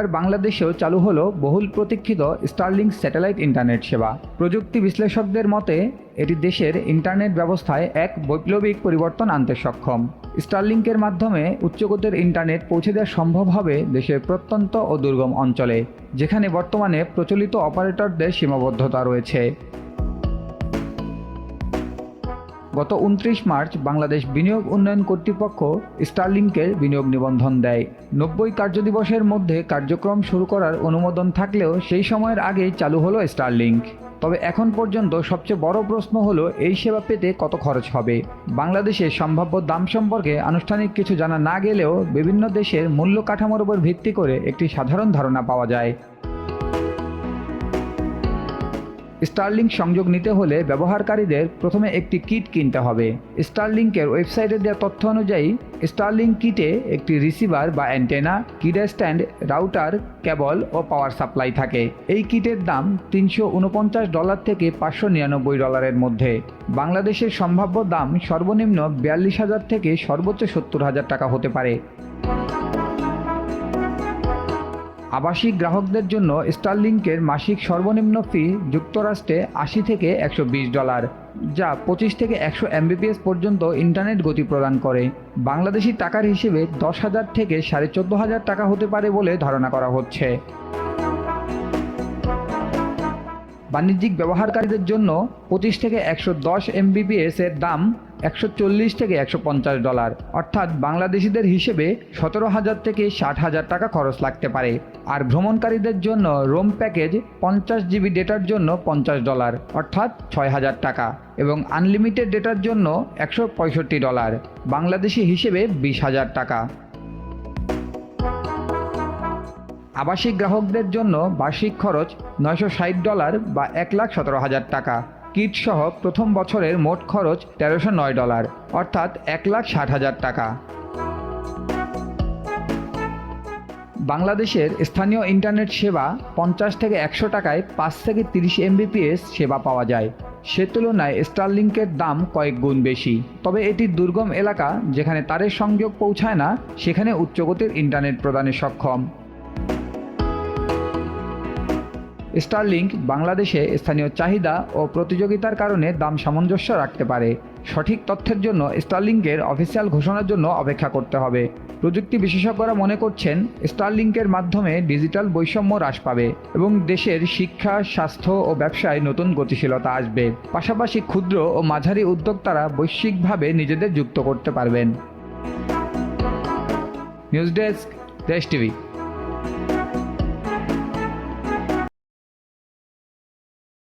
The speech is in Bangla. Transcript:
আর বাংলাদেশেও চালু হলো বহুল প্রতীক্ষিত স্টারলিংক স্যাটেলাইট ইন্টারনেট সেবা। প্রযুক্তি বিশ্লেষকদের মতে এটি দেশের ইন্টারনেট ব্যবস্থায় এক বৈপ্লবিক পরিবর্তন আনতে সক্ষম। স্টারলিংকের মাধ্যমে উচ্চগতির ইন্টারনেট পৌঁছে দেওয়া সম্ভব হবে দেশের প্রত্যন্ত ও দুর্গম অঞ্চলে, যেখানে বর্তমানে প্রচলিত অপারেটরদের সীমাবদ্ধতা রয়েছে। গত 29 মার্চ বাংলাদেশ বিনিয়োগ উন্নয়ন কর্তৃপক্ষ স্টারলিংকের বিনিয়োগ নিবন্ধন দেয়। 90 কার্যদিবসের মধ্যে কার্যক্রম শুরু করার অনুমোদন থাকলেও সেই সময়ের আগেই চালু হলো স্টারলিংক। তবে এখন পর্যন্ত সবচেয়ে বড় প্রশ্ন হলো এই সেবা পেতে কত খরচ হবে। বাংলাদেশের সম্ভাব্য দাম সম্পর্কে আনুষ্ঠানিক কিছু জানা না গেলেও বিভিন্ন দেশের মূল্য কাঠামোর উপর ভিত্তি করে একটি সাধারণ ধারণা পাওয়া যায়। স্টারলিংক সংযোগ নিতে হলে ব্যবহারকারীদের প্রথমে একটি কিট কিনতে হবে। স্টারলিংকের ওয়েবসাইটে দেওয়া তথ্য অনুযায়ী স্টারলিংক কিটে একটি রিসিভার বা অ্যান্টেনা, কিডার স্ট্যান্ড, রাউটার, কেবল ও পাওয়ার সাপ্লাই থাকে। এই কিটের দাম $349 থেকে $599 মধ্যে। বাংলাদেশের সম্ভাব্য দাম সর্বনিম্ন 42,000 থেকে সর্বোচ্চ 70,000 টাকা হতে পারে। আবাসিক গ্রাহকদের জন্য স্টারলিংকের মাসিক সর্বনিম্ন ফি যুক্তরাষ্ট্রে $80 থেকে $120, যা 25 থেকে 100 Mbps পর্যন্ত ইন্টারনেট গতি প্রদান করে। বাংলাদেশি টাকার হিসেবে 10,000 থেকে 14,500 টাকা হতে পারে বলে ধারণা করা হচ্ছে। বাণিজ্যিক ব্যবহারকারীদের জন্য 25 থেকে 110 Mbps এর দাম $140 থেকে $150, অর্থাৎ বাংলাদেশিদের হিসেবে 17,000 থেকে 60,000 টাকা খরচ লাগতে পারে। আর ভ্রমণকারীদের জন্য রোম প্যাকেজ 50 GB ডেটার জন্য $50, অর্থাৎ 6,000 টাকা, এবং আনলিমিটেড ডেটার জন্য $165, বাংলাদেশি হিসেবে 20,000 টাকা। আবাসিক গ্রাহকদের জন্য বার্ষিক খরচ $960 বা 1,17,000 টাকা। কিট সহ প্রথম বছরের মোট খরচ $1,309, অর্থাৎ 1,60,000 টাকা। বাংলাদেশের স্থানীয় ইন্টারনেট সেবা 50 থেকে 100 টাকায় 5 থেকে 30 Mbps সেবা পাওয়া যায়। সে তুলনায় স্টারলিংকের দাম কয়েক গুণ বেশি। তবে এটি দুর্গম এলাকা যেখানে তারের সংযোগ পৌঁছায় না, সেখানে উচ্চগতির ইন্টারনেট প্রদানে সক্ষম। স্টারলিংক বাংলাদেশে স্থানীয় চাহিদা ও প্রতিযোগিতার কারণে দাম সামঞ্জস্য রাখতে পারে। সঠিক তথ্যের জন্য স্টারলিংকের অফিসিয়াল ঘোষণার জন্য অপেক্ষা করতে হবে। প্রযুক্তি বিশেষজ্ঞরা মনে করছেন স্টারলিংকের মাধ্যমে ডিজিটাল বৈষম্য হ্রাস পাবে এবং দেশের শিক্ষা, স্বাস্থ্য ও ব্যবসায় নতুন গতিশীলতা আসবে। পাশাপাশি ক্ষুদ্র ও মাঝারি উদ্যোক্তারা বৈশ্বিকভাবে নিজেদের যুক্ত করতে পারবেন। নিউজ ডেস্ক, দেশ টিভি।